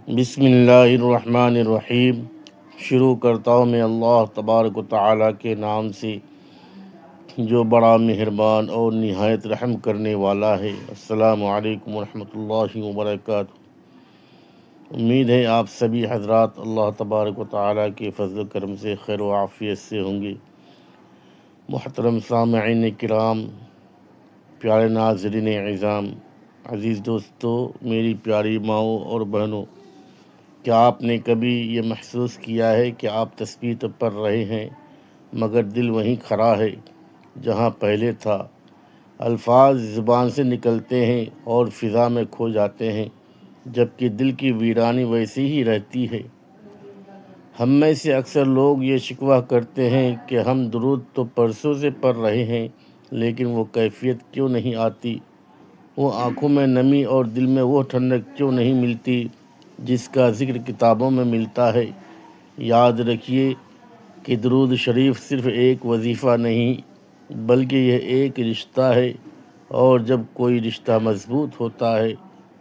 بسم اللہ الرحمن الرحیم۔ شروع کرتا ہوں میں اللہ تبارک و تعالیٰ کے نام سے جو بڑا مہربان اور نہایت رحم کرنے والا ہے۔ السلام علیکم ورحمۃ اللہ وبرکاتہ۔ امید ہے آپ سبھی حضرات اللہ تبارک و تعالیٰ کے فضل و کرم سے خیر و عافیت سے ہوں گے۔ محترم سامعین کرام، پیارے ناظرین اعظام، عزیز دوستو، میری پیاری ماؤں اور بہنوں، کیا آپ نے کبھی یہ محسوس کیا ہے کہ آپ تسبیح تو پڑھ رہے ہیں مگر دل وہیں کھڑا ہے جہاں پہلے تھا؟ الفاظ زبان سے نکلتے ہیں اور فضا میں کھو جاتے ہیں، جبکہ دل کی ویرانی ویسی ہی رہتی ہے۔ ہم میں سے اکثر لوگ یہ شکوہ کرتے ہیں کہ ہم درود تو پرسوں سے پڑھ رہے ہیں لیکن وہ کیفیت کیوں نہیں آتی، وہ آنکھوں میں نمی اور دل میں وہ ٹھنڈک کیوں نہیں ملتی جس کا ذکر کتابوں میں ملتا ہے۔ یاد رکھیے کہ درود شریف صرف ایک وظیفہ نہیں بلکہ یہ ایک رشتہ ہے، اور جب کوئی رشتہ مضبوط ہوتا ہے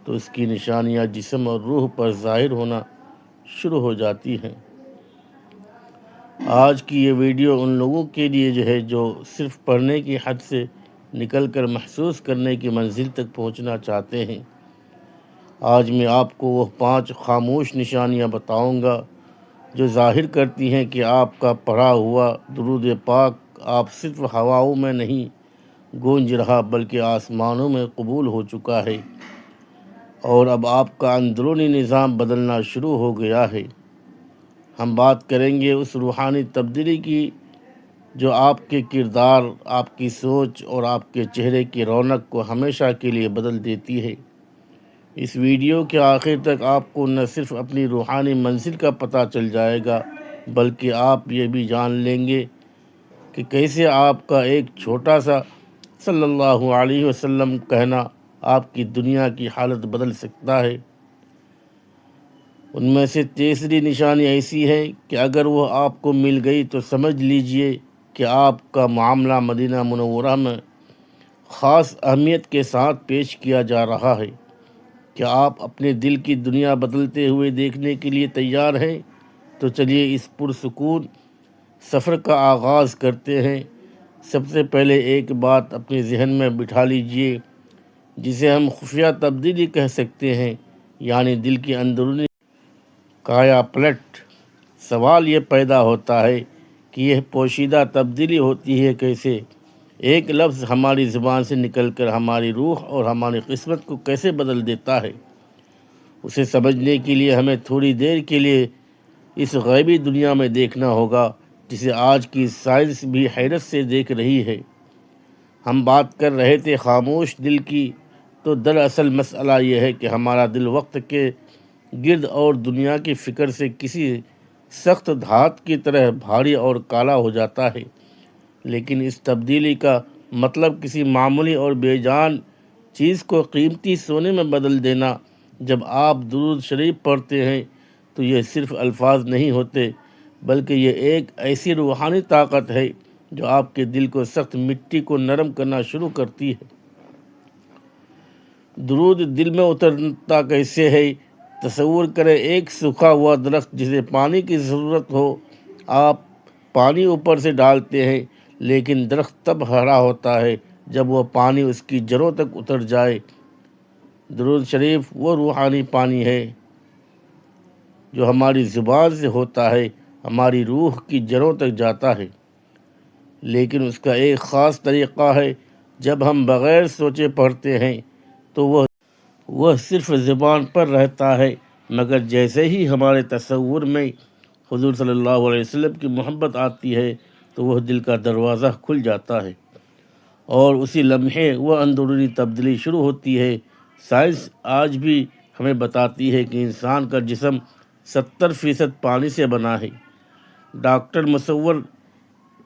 تو اس کی نشانیاں جسم اور روح پر ظاہر ہونا شروع ہو جاتی ہیں۔ آج کی یہ ویڈیو ان لوگوں کے لیے جو صرف پڑھنے کی حد سے نکل کر محسوس کرنے کی منزل تک پہنچنا چاہتے ہیں۔ آج میں آپ کو وہ 5 خاموش نشانیاں بتاؤں گا جو ظاہر کرتی ہیں کہ آپ کا پڑھا ہوا درود پاک آپ صرف ہواؤں میں نہیں گونج رہا بلکہ آسمانوں میں قبول ہو چکا ہے، اور اب آپ کا اندرونی نظام بدلنا شروع ہو گیا ہے۔ ہم بات کریں گے اس روحانی تبدیلی کی جو آپ کے کردار، آپ کی سوچ اور آپ کے چہرے کی رونق کو ہمیشہ کے لیے بدل دیتی ہے۔ اس ویڈیو کے آخر تک آپ کو نہ صرف اپنی روحانی منزل کا پتہ چل جائے گا بلکہ آپ یہ بھی جان لیں گے کہ کیسے آپ کا ایک چھوٹا سا صلی اللہ علیہ وسلم کہنا آپ کی دنیا کی حالت بدل سکتا ہے۔ ان میں سے تیسری نشانی ایسی ہے کہ اگر وہ آپ کو مل گئی تو سمجھ لیجئے کہ آپ کا معاملہ مدینہ منورہ میں خاص اہمیت کے ساتھ پیش کیا جا رہا ہے۔ کیا آپ اپنے دل کی دنیا بدلتے ہوئے دیکھنے کے لیے تیار ہیں؟ تو چلیے اس پرسکون سفر کا آغاز کرتے ہیں۔ سب سے پہلے ایک بات اپنے ذہن میں بٹھا لیجئے جسے ہم خفیہ تبدیلی کہہ سکتے ہیں، یعنی دل کی اندرونی کایا پلٹ۔ سوال یہ پیدا ہوتا ہے کہ یہ پوشیدہ تبدیلی ہوتی ہے کیسے؟ ایک لفظ ہماری زبان سے نکل کر ہماری روح اور ہماری قسمت کو کیسے بدل دیتا ہے؟ اسے سمجھنے کے لیے ہمیں تھوڑی دیر کے لیے اس غیبی دنیا میں دیکھنا ہوگا جسے آج کی سائنس بھی حیرت سے دیکھ رہی ہے۔ ہم بات کر رہے تھے خاموش دل کی، تو دراصل مسئلہ یہ ہے کہ ہمارا دل وقت کے گرد اور دنیا کی فکر سے کسی سخت دھات کی طرح بھاری اور کالا ہو جاتا ہے۔ لیکن اس تبدیلی کا مطلب کسی معمولی اور بے جان چیز کو قیمتی سونے میں بدل دینا۔ جب آپ درود شریف پڑھتے ہیں تو یہ صرف الفاظ نہیں ہوتے بلکہ یہ ایک ایسی روحانی طاقت ہے جو آپ کے دل کو سخت مٹی کو نرم کرنا شروع کرتی ہے۔ درود دل میں اترتا کیسے ہے؟ تصور کریں ایک سوکھا ہوا درخت جسے پانی کی ضرورت ہو، آپ پانی اوپر سے ڈالتے ہیں لیکن درخت تب ہرا ہوتا ہے جب وہ پانی اس کی جڑوں تک اتر جائے۔ درود شریف وہ روحانی پانی ہے جو ہماری زبان سے ہوتا ہے، ہماری روح کی جڑوں تک جاتا ہے، لیکن اس کا ایک خاص طریقہ ہے۔ جب ہم بغیر سوچے پڑھتے ہیں تو وہ صرف زبان پر رہتا ہے، مگر جیسے ہی ہمارے تصور میں حضور صلی اللہ علیہ وسلم کی محبت آتی ہے تو وہ دل کا دروازہ کھل جاتا ہے، اور اسی لمحے وہ اندرونی تبدیلی شروع ہوتی ہے۔ سائنس آج بھی ہمیں بتاتی ہے کہ انسان کا جسم 70% پانی سے بنا ہے۔ ڈاکٹر مصور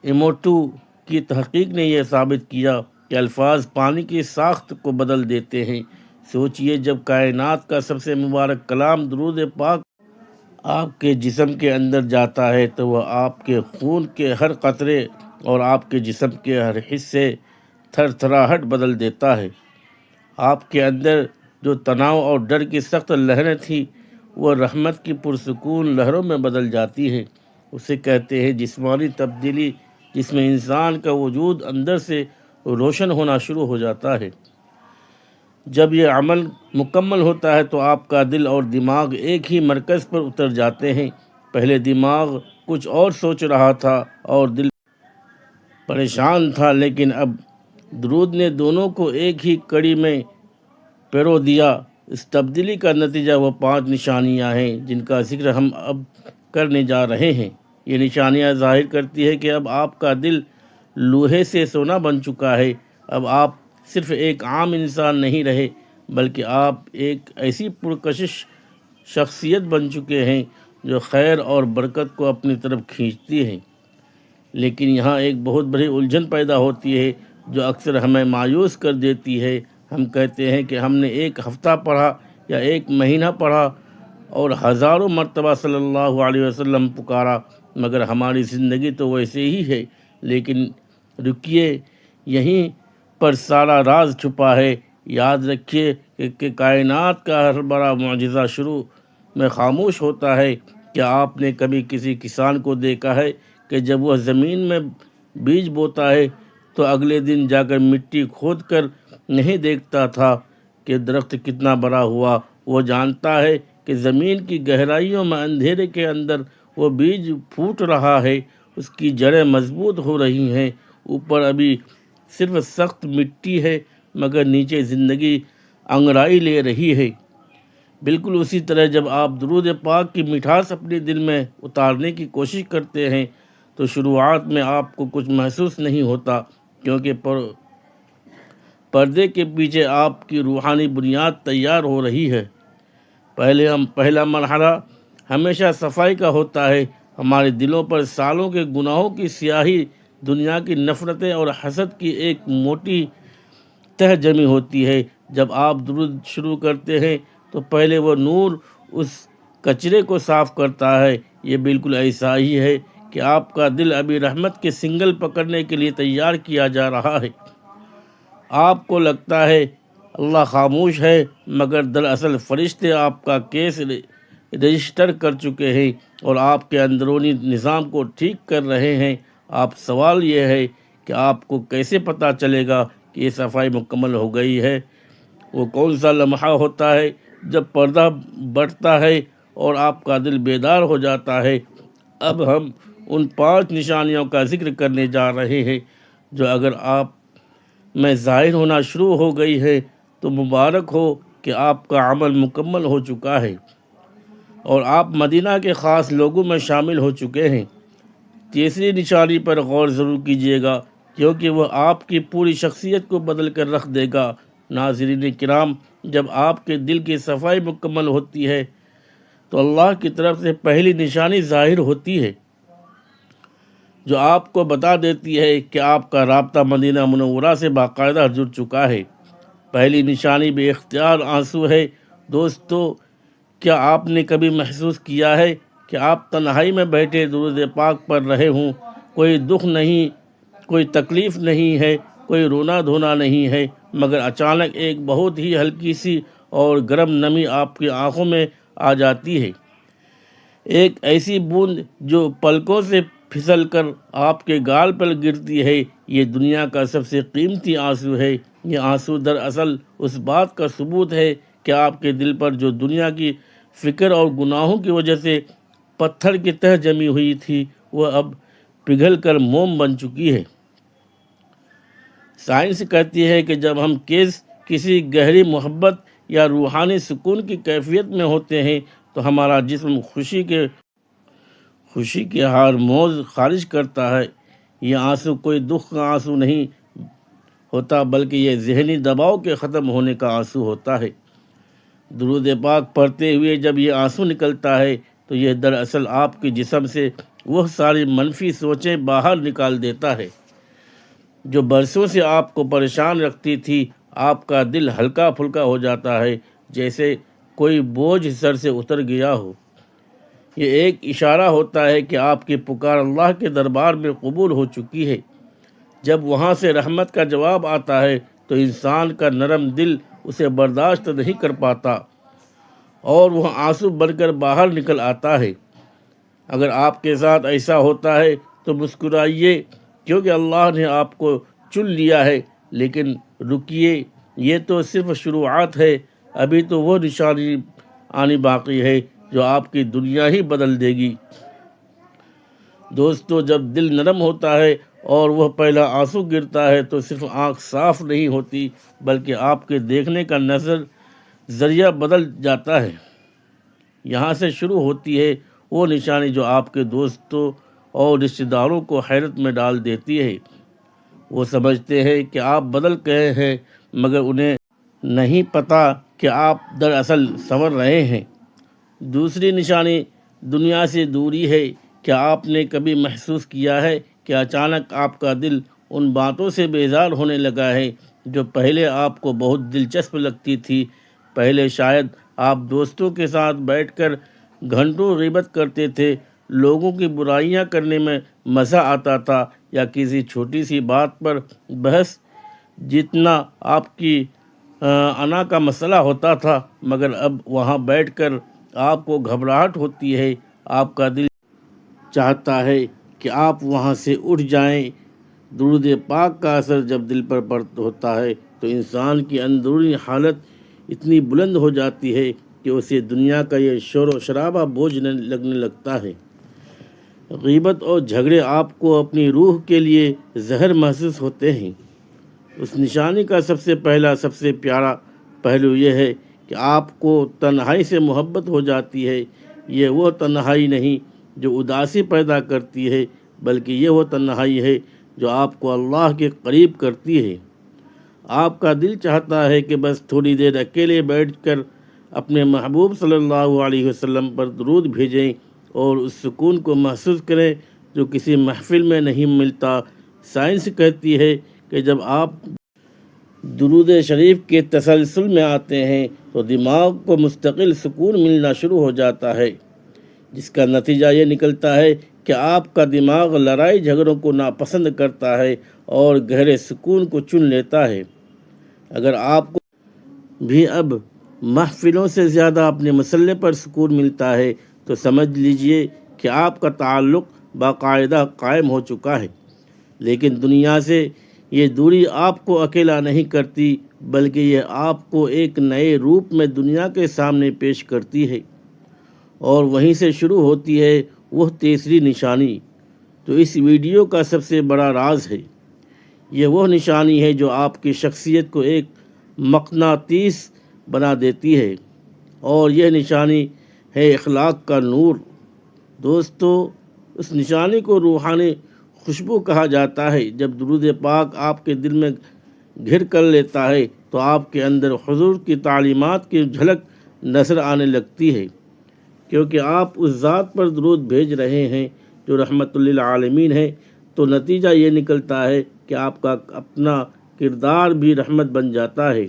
ایموٹو کی تحقیق نے یہ ثابت کیا کہ الفاظ پانی کی ساخت کو بدل دیتے ہیں۔ سوچئے جب کائنات کا سب سے مبارک کلام درود پاک آپ کے جسم کے اندر جاتا ہے تو وہ آپ کے خون کے ہر قطرے اور آپ کے جسم کے ہر حصے تھر تھراہٹ بدل دیتا ہے۔ آپ کے اندر جو تناؤ اور ڈر کی سخت لہریں تھیں وہ رحمت کی پرسکون لہروں میں بدل جاتی ہے۔ اسے کہتے ہیں جسمانی تبدیلی، جس میں انسان کا وجود اندر سے روشن ہونا شروع ہو جاتا ہے۔ جب یہ عمل مکمل ہوتا ہے تو آپ کا دل اور دماغ ایک ہی مرکز پر اتر جاتے ہیں۔ پہلے دماغ کچھ اور سوچ رہا تھا اور دل پریشان تھا، لیکن اب درود نے دونوں کو ایک ہی کڑی میں پیرو دیا۔ اس تبدیلی کا نتیجہ وہ 5 نشانیاں ہیں جن کا ذکر ہم اب کرنے جا رہے ہیں۔ یہ نشانیاں ظاہر کرتی ہے کہ اب آپ کا دل لوہے سے سونا بن چکا ہے۔ اب آپ صرف ایک عام انسان نہیں رہے، بلکہ آپ ایک ایسی پرکشش شخصیت بن چکے ہیں جو خیر اور برکت کو اپنی طرف کھینچتی ہے۔ لیکن یہاں ایک بہت بڑی الجھن پیدا ہوتی ہے جو اکثر ہمیں مایوس کر دیتی ہے۔ ہم کہتے ہیں کہ ہم نے ایک ہفتہ پڑھا یا ایک مہینہ پڑھا اور ہزاروں مرتبہ صلی اللہ علیہ وسلم پکارا، مگر ہماری زندگی تو ویسے ہی ہے۔ لیکن رکیے، یہیں پر سارا راز چھپا ہے۔ یاد رکھیے کہ کائنات کا ہر بڑا معجزہ شروع میں خاموش ہوتا ہے۔ کیا آپ نے کبھی کسی کسان کو دیکھا ہے کہ جب وہ زمین میں بیج بوتا ہے تو اگلے دن جا کر مٹی کھود کر نہیں دیکھتا تھا کہ درخت کتنا بڑا ہوا؟ وہ جانتا ہے کہ زمین کی گہرائیوں میں اندھیرے کے اندر وہ بیج پھوٹ رہا ہے، اس کی جڑیں مضبوط ہو رہی ہیں، اوپر ابھی صرف سخت مٹی ہے مگر نیچے زندگی انگڑائی لے رہی ہے۔ بالکل اسی طرح جب آپ درود پاک کی مٹھاس اپنے دل میں اتارنے کی کوشش کرتے ہیں تو شروعات میں آپ کو کچھ محسوس نہیں ہوتا، کیونکہ پردے کے پیچھے آپ کی روحانی بنیاد تیار ہو رہی ہے۔ پہلا مرحلہ ہمیشہ صفائی کا ہوتا ہے۔ ہمارے دلوں پر سالوں کے گناہوں کی سیاہی، دنیا کی نفرتیں اور حسد کی ایک موٹی تہ جمی ہوتی ہے۔ جب آپ درود شروع کرتے ہیں تو پہلے وہ نور اس کچرے کو صاف کرتا ہے۔ یہ بالکل ایسا ہی ہے کہ آپ کا دل ابھی رحمت کے سنگل پکڑنے کے لیے تیار کیا جا رہا ہے۔ آپ کو لگتا ہے اللہ خاموش ہے، مگر دراصل فرشتے آپ کا کیس رجسٹر کر چکے ہیں اور آپ کے اندرونی نظام کو ٹھیک کر رہے ہیں۔ سوال یہ ہے کہ آپ کو کیسے پتہ چلے گا کہ یہ صفائی مکمل ہو گئی ہے؟ وہ کون سا لمحہ ہوتا ہے جب پردہ بڑھتا ہے اور آپ کا دل بیدار ہو جاتا ہے؟ اب ہم ان 5 نشانیوں کا ذکر کرنے جا رہے ہیں جو اگر آپ میں ظاہر ہونا شروع ہو گئی ہے تو مبارک ہو کہ آپ کا عمل مکمل ہو چکا ہے اور آپ مدینہ کے خاص لوگوں میں شامل ہو چکے ہیں۔ تیسری نشانی پر غور ضرور کیجیے گا، کیونکہ وہ آپ کی پوری شخصیت کو بدل کر رکھ دے گا۔ ناظرین کرام، جب آپ کے دل کی صفائی مکمل ہوتی ہے تو اللہ کی طرف سے پہلی نشانی ظاہر ہوتی ہے جو آپ کو بتا دیتی ہے کہ آپ کا رابطہ مدینہ منورہ سے باقاعدہ جڑ چکا ہے۔ پہلی نشانی بے اختیار آنسو ہے۔ دوستو، کیا آپ نے کبھی محسوس کیا ہے کہ آپ تنہائی میں بیٹھے درود پاک پڑھ رہے ہوں؟ کوئی دکھ نہیں، کوئی تکلیف نہیں ہے، کوئی رونا دھونا نہیں ہے، مگر اچانک ایک بہت ہی ہلکی سی اور گرم نمی آپ کی آنکھوں میں آ جاتی ہے۔ ایک ایسی بوند جو پلکوں سے پھسل کر آپ کے گال پر گرتی ہے۔ یہ دنیا کا سب سے قیمتی آنسو ہے۔ یہ آنسو دراصل اس بات کا ثبوت ہے کہ آپ کے دل پر جو دنیا کی فکر اور گناہوں کی وجہ سے پتھر کی تہ جمی ہوئی تھی، وہ اب پگھل کر موم بن چکی ہے۔ سائنس کہتی ہے کہ جب ہم کسی گہری محبت یا روحانی سکون کی کیفیت میں ہوتے ہیں تو ہمارا جسم خوشی کے ہارمونز خارج کرتا ہے۔ یہ آنسو کوئی دکھ کا آنسو نہیں ہوتا، بلکہ یہ ذہنی دباؤ کے ختم ہونے کا آنسو ہوتا ہے۔ درود پاک پڑھتے ہوئے جب یہ آنسو نکلتا ہے تو یہ دراصل آپ کے جسم سے وہ ساری منفی سوچیں باہر نکال دیتا ہے جو برسوں سے آپ کو پریشان رکھتی تھی۔ آپ کا دل ہلکا پھلکا ہو جاتا ہے، جیسے کوئی بوجھ سر سے اتر گیا ہو۔ یہ ایک اشارہ ہوتا ہے کہ آپ کی پکار اللہ کے دربار میں قبول ہو چکی ہے۔ جب وہاں سے رحمت کا جواب آتا ہے تو انسان کا نرم دل اسے برداشت نہیں کر پاتا اور وہ آنسو بن کر باہر نکل آتا ہے۔ اگر آپ کے ساتھ ایسا ہوتا ہے تو مسکرائیے، کیونکہ اللہ نے آپ کو چن لیا ہے، لیکن رکیے، یہ تو صرف شروعات ہے، ابھی تو وہ نشانی آنی باقی ہے جو آپ کی دنیا ہی بدل دے گی۔ دوستو، جب دل نرم ہوتا ہے اور وہ پہلا آنسو گرتا ہے تو صرف آنکھ صاف نہیں ہوتی، بلکہ آپ کے دیکھنے کا ذریعہ بدل جاتا ہے۔ یہاں سے شروع ہوتی ہے وہ نشانی جو آپ کے دوستوں اور رشتہ داروں کو حیرت میں ڈال دیتی ہے۔ وہ سمجھتے ہیں کہ آپ بدل گئے ہیں، مگر انہیں نہیں پتہ کہ آپ دراصل سنور رہے ہیں۔ دوسری نشانی دنیا سے دوری ہے۔ کیا آپ نے کبھی محسوس کیا ہے کہ اچانک آپ کا دل ان باتوں سے بیزار ہونے لگا ہے جو پہلے آپ کو بہت دلچسپ لگتی تھی؟ پہلے شاید آپ دوستوں کے ساتھ بیٹھ کر گھنٹوں غیبت کرتے تھے، لوگوں کی برائیاں کرنے میں مزہ آتا تھا، یا کسی چھوٹی سی بات پر بحث جتنا آپ کی انا کا مسئلہ ہوتا تھا، مگر اب وہاں بیٹھ کر آپ کو گھبراہٹ ہوتی ہے، آپ کا دل چاہتا ہے کہ آپ وہاں سے اٹھ جائیں۔ درود پاک کا اثر جب دل پر ہوتا ہے تو انسان کی اندرونی حالت اتنی بلند ہو جاتی ہے کہ اسے دنیا کا یہ شور و شرابہ بوجھ لگنے لگتا ہے۔ غیبت اور جھگڑے آپ کو اپنی روح کے لیے زہر محسوس ہوتے ہیں۔ اس نشانی کا سب سے پہلا، سب سے پیارا پہلو یہ ہے کہ آپ کو تنہائی سے محبت ہو جاتی ہے۔ یہ وہ تنہائی نہیں جو اداسی پیدا کرتی ہے، بلکہ یہ وہ تنہائی ہے جو آپ کو اللہ کے قریب کرتی ہے۔ آپ کا دل چاہتا ہے کہ بس تھوڑی دیر اکیلے بیٹھ کر اپنے محبوب صلی اللہ علیہ وسلم پر درود بھیجیں اور اس سکون کو محسوس کریں جو کسی محفل میں نہیں ملتا۔ سائنس کہتی ہے کہ جب آپ درود شریف کے تسلسل میں آتے ہیں تو دماغ کو مستقل سکون ملنا شروع ہو جاتا ہے، جس کا نتیجہ یہ نکلتا ہے کہ آپ کا دماغ لڑائی جھگڑوں کو ناپسند کرتا ہے اور گہرے سکون کو چن لیتا ہے۔ اگر آپ کو بھی اب محفلوں سے زیادہ اپنے مسئلے پر سکون ملتا ہے تو سمجھ لیجئے کہ آپ کا تعلق باقاعدہ قائم ہو چکا ہے۔ لیکن دنیا سے یہ دوری آپ کو اکیلا نہیں کرتی، بلکہ یہ آپ کو ایک نئے روپ میں دنیا کے سامنے پیش کرتی ہے، اور وہیں سے شروع ہوتی ہے وہ تیسری نشانی جو اس ویڈیو کا سب سے بڑا راز ہے۔ یہ وہ نشانی ہے جو آپ کی شخصیت کو ایک مقناطیس بنا دیتی ہے، اور یہ نشانی ہے اخلاق کا نور۔ دوستو، اس نشانی کو روحانی خوشبو کہا جاتا ہے۔ جب درود پاک آپ کے دل میں گھر کر لیتا ہے تو آپ کے اندر حضور کی تعلیمات کی جھلک نظر آنے لگتی ہے، کیونکہ آپ اس ذات پر درود بھیج رہے ہیں جو رحمت للعالمین ہے، تو نتیجہ یہ نکلتا ہے کہ آپ کا اپنا کردار بھی رحمت بن جاتا ہے۔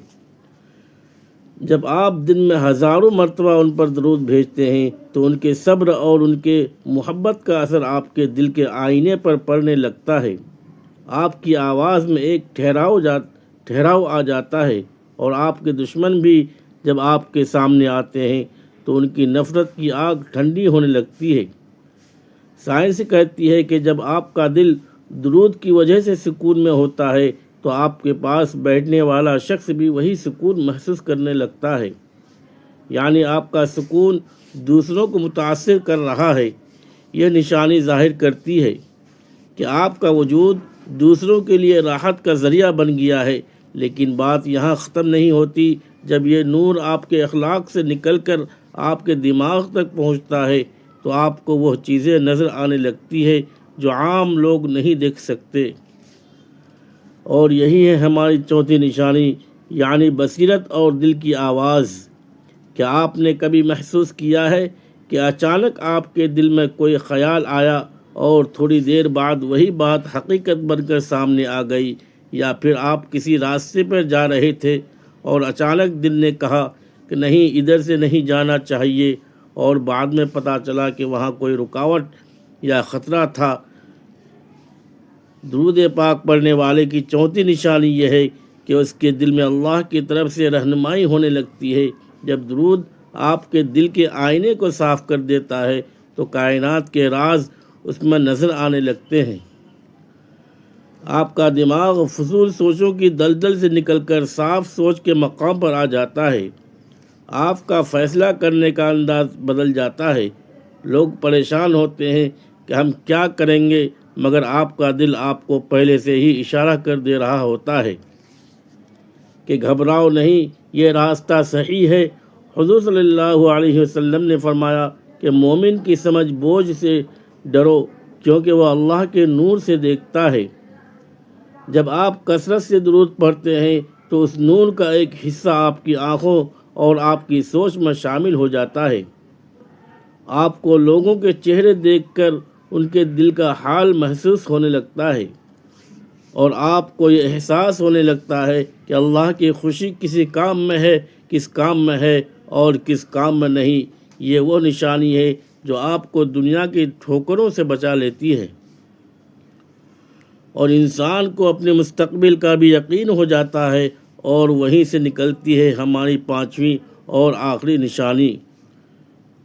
جب آپ دن میں ہزاروں مرتبہ ان پر درود بھیجتے ہیں تو ان کے صبر اور ان کے محبت کا اثر آپ کے دل کے آئینے پر پڑنے لگتا ہے۔ آپ کی آواز میں ایک ٹھہراؤ آ جاتا ہے، اور آپ کے دشمن بھی جب آپ کے سامنے آتے ہیں تو ان کی نفرت کی آگ ٹھنڈی ہونے لگتی ہے۔ سائنس کہتی ہے کہ جب آپ کا دل درود کی وجہ سے سکون میں ہوتا ہے تو آپ کے پاس بیٹھنے والا شخص بھی وہی سکون محسوس کرنے لگتا ہے، یعنی آپ کا سکون دوسروں کو متاثر کر رہا ہے۔ یہ نشانی ظاہر کرتی ہے کہ آپ کا وجود دوسروں کے لیے راحت کا ذریعہ بن گیا ہے، لیکن بات یہاں ختم نہیں ہوتی۔ جب یہ نور آپ کے اخلاق سے نکل کر آپ کے دماغ تک پہنچتا ہے تو آپ کو وہ چیزیں نظر آنے لگتی ہے جو عام لوگ نہیں دیکھ سکتے۔ اور یہی ہے ہماری چوتھی نشانی، یعنی بصیرت اور دل کی آواز۔ کیا آپ نے کبھی محسوس کیا ہے کہ اچانک آپ کے دل میں کوئی خیال آیا اور تھوڑی دیر بعد وہی بات حقیقت بن کر سامنے آ گئی؟ یا پھر آپ کسی راستے پر جا رہے تھے اور اچانک دل نے کہا کہ نہیں، ادھر سے نہیں جانا چاہیے، اور بعد میں پتہ چلا کہ وہاں کوئی رکاوٹ یا خطرہ تھا۔ درود پاک پڑھنے والے کی چوتھی نشانی یہ ہے کہ اس کے دل میں اللہ کی طرف سے رہنمائی ہونے لگتی ہے۔ جب درود آپ کے دل کے آئینے کو صاف کر دیتا ہے تو کائنات کے راز اس میں نظر آنے لگتے ہیں۔ آپ کا دماغ فضول سوچوں کی دلدل سے نکل کر صاف سوچ کے مقام پر آ جاتا ہے۔ آپ کا فیصلہ کرنے کا انداز بدل جاتا ہے۔ لوگ پریشان ہوتے ہیں کہ ہم کیا کریں گے، مگر آپ کا دل آپ کو پہلے سے ہی اشارہ کر دے رہا ہوتا ہے کہ گھبراؤ نہیں، یہ راستہ صحیح ہے۔ حضور صلی اللہ علیہ وسلم نے فرمایا کہ مومن کی سمجھ بوجھ سے ڈرو، کیونکہ وہ اللہ کے نور سے دیکھتا ہے۔ جب آپ کثرت سے درود پڑھتے ہیں تو اس نور کا ایک حصہ آپ کی آنکھوں اور آپ کی سوچ میں شامل ہو جاتا ہے۔ آپ کو لوگوں کے چہرے دیکھ کر ان کے دل کا حال محسوس ہونے لگتا ہے، اور آپ کو یہ احساس ہونے لگتا ہے کہ اللہ کی خوشی کسی کام میں ہے، کس کام میں ہے اور کس کام میں نہیں۔ یہ وہ نشانی ہے جو آپ کو دنیا کی ٹھوکروں سے بچا لیتی ہے، اور انسان کو اپنے مستقبل کا بھی یقین ہو جاتا ہے، اور وہیں سے نکلتی ہے ہماری پانچویں اور آخری نشانی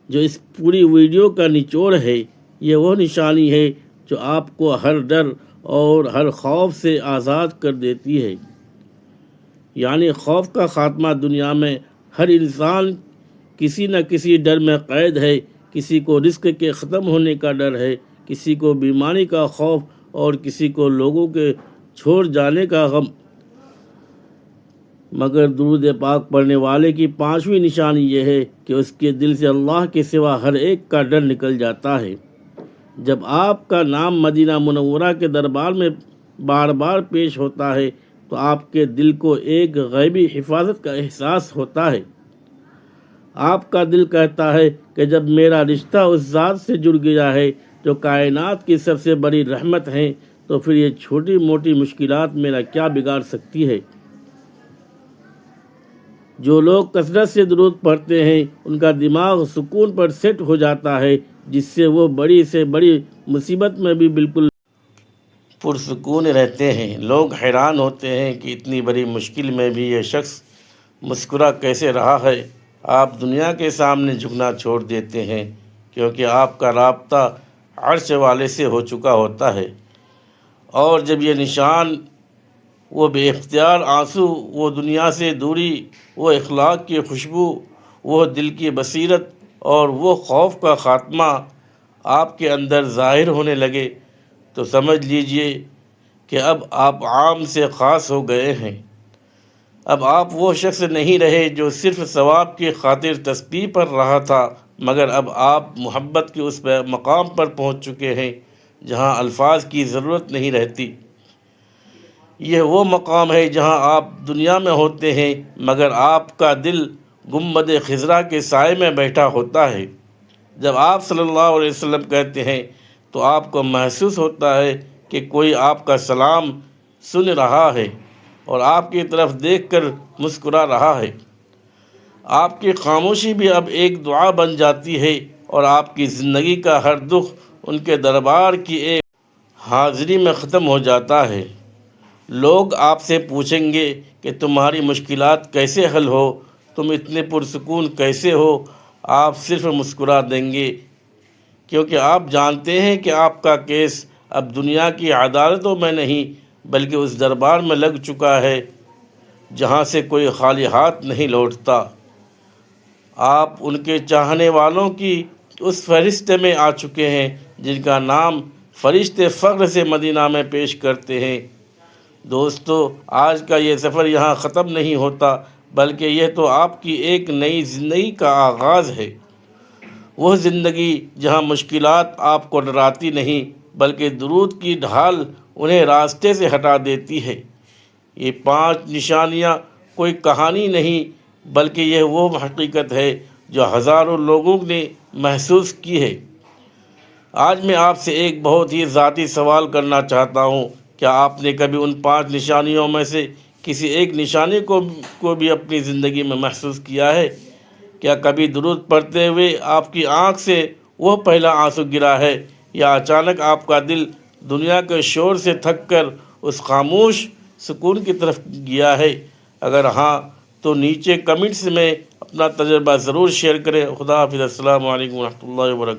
جو اس پوری ویڈیو کا نچوڑ ہے۔ یہ وہ نشانی ہے جو آپ کو ہر ڈر اور ہر خوف سے آزاد کر دیتی ہے۔ یعنی خوف کا خاتمہ۔ دنیا میں ہر انسان کسی نہ کسی ڈر میں قید ہے۔ کسی کو رزق کے ختم ہونے کا ڈر ہے، کسی کو بیماری کا خوف اور کسی کو لوگوں کے چھوڑ جانے کا غم۔ مگر درود پاک پڑھنے والے کی پانچویں نشانی یہ ہے کہ اس کے دل سے اللہ کے سوا ہر ایک کا ڈر نکل جاتا ہے۔ جب آپ کا نام مدینہ منورہ کے دربار میں بار بار پیش ہوتا ہے تو آپ کے دل کو ایک غیبی حفاظت کا احساس ہوتا ہے۔ آپ کا دل کہتا ہے کہ جب میرا رشتہ اس ذات سے جڑ گیا ہے جو کائنات کی سب سے بڑی رحمت ہے، تو پھر یہ چھوٹی موٹی مشکلات میرا کیا بگاڑ سکتی ہے۔ جو لوگ کثرت سے درود پڑھتے ہیں ان کا دماغ سکون پر سیٹ ہو جاتا ہے، جس سے وہ بڑی سے بڑی مصیبت میں بھی بالکل پرسکون رہتے ہیں۔ لوگ حیران ہوتے ہیں کہ اتنی بڑی مشکل میں بھی یہ شخص مسکرا کیسے رہا ہے۔ آپ دنیا کے سامنے جھکنا چھوڑ دیتے ہیں، کیونکہ آپ کا رابطہ عرش والے سے ہو چکا ہوتا ہے، اور جب یہ نشان، وہ بے اختیار آنسو، وہ دنیا سے دوری، وہ اخلاق کی خوشبو، وہ دل کی بصیرت اور وہ خوف کا خاتمہ آپ کے اندر ظاہر ہونے لگے تو سمجھ لیجئے کہ اب آپ عام سے خاص ہو گئے ہیں۔ اب آپ وہ شخص نہیں رہے جو صرف ثواب کی خاطر تسبیح پڑھ رہا تھا، مگر اب آپ محبت کے اس مقام پر پہنچ چکے ہیں جہاں الفاظ کی ضرورت نہیں رہتی۔ یہ وہ مقام ہے جہاں آپ دنیا میں ہوتے ہیں مگر آپ کا دل گنبد خضرا کے سائے میں بیٹھا ہوتا ہے۔ جب آپ صلی اللہ علیہ وسلم کہتے ہیں تو آپ کو محسوس ہوتا ہے کہ کوئی آپ کا سلام سن رہا ہے اور آپ کی طرف دیکھ کر مسکرا رہا ہے۔ آپ کی خاموشی بھی اب ایک دعا بن جاتی ہے، اور آپ کی زندگی کا ہر دکھ ان کے دربار کی ایک حاضری میں ختم ہو جاتا ہے۔ لوگ آپ سے پوچھیں گے کہ تمہاری مشکلات کیسے حل ہو، تم اتنے پرسکون کیسے ہو؟ آپ صرف مسکرا دیں گے، کیونکہ آپ جانتے ہیں کہ آپ کا کیس اب دنیا کی عدالتوں میں نہیں بلکہ اس دربار میں لگ چکا ہے جہاں سے کوئی خالی ہاتھ نہیں لوٹتا۔ آپ ان کے چاہنے والوں کی اس فہرست میں آ چکے ہیں جن کا نام فرشتے فخر سے مدینہ میں پیش کرتے ہیں۔ دوستو، آج کا یہ سفر یہاں ختم نہیں ہوتا، بلکہ یہ تو آپ کی ایک نئی زندگی کا آغاز ہے۔ وہ زندگی جہاں مشکلات آپ کو ڈراتی نہیں بلکہ درود کی ڈھال انہیں راستے سے ہٹا دیتی ہے۔ یہ 5 نشانیاں کوئی کہانی نہیں بلکہ یہ وہ حقیقت ہے جو ہزاروں لوگوں نے محسوس کی ہے۔ آج میں آپ سے ایک بہت ہی ذاتی سوال کرنا چاہتا ہوں۔ کیا آپ نے کبھی ان 5 نشانیوں میں سے کسی ایک نشانی کو بھی اپنی زندگی میں محسوس کیا ہے؟ کیا کبھی درود پڑھتے ہوئے آپ کی آنکھ سے وہ پہلا آنسو گرا ہے، یا اچانک آپ کا دل دنیا کے شور سے تھک کر اس خاموش سکون کی طرف گیا ہے؟ اگر ہاں تو نیچے کمنٹس میں اپنا تجربہ ضرور شیئر کریں۔ خدا حافظ، السلام علیکم ورحمۃ اللہ وبرکاتہ۔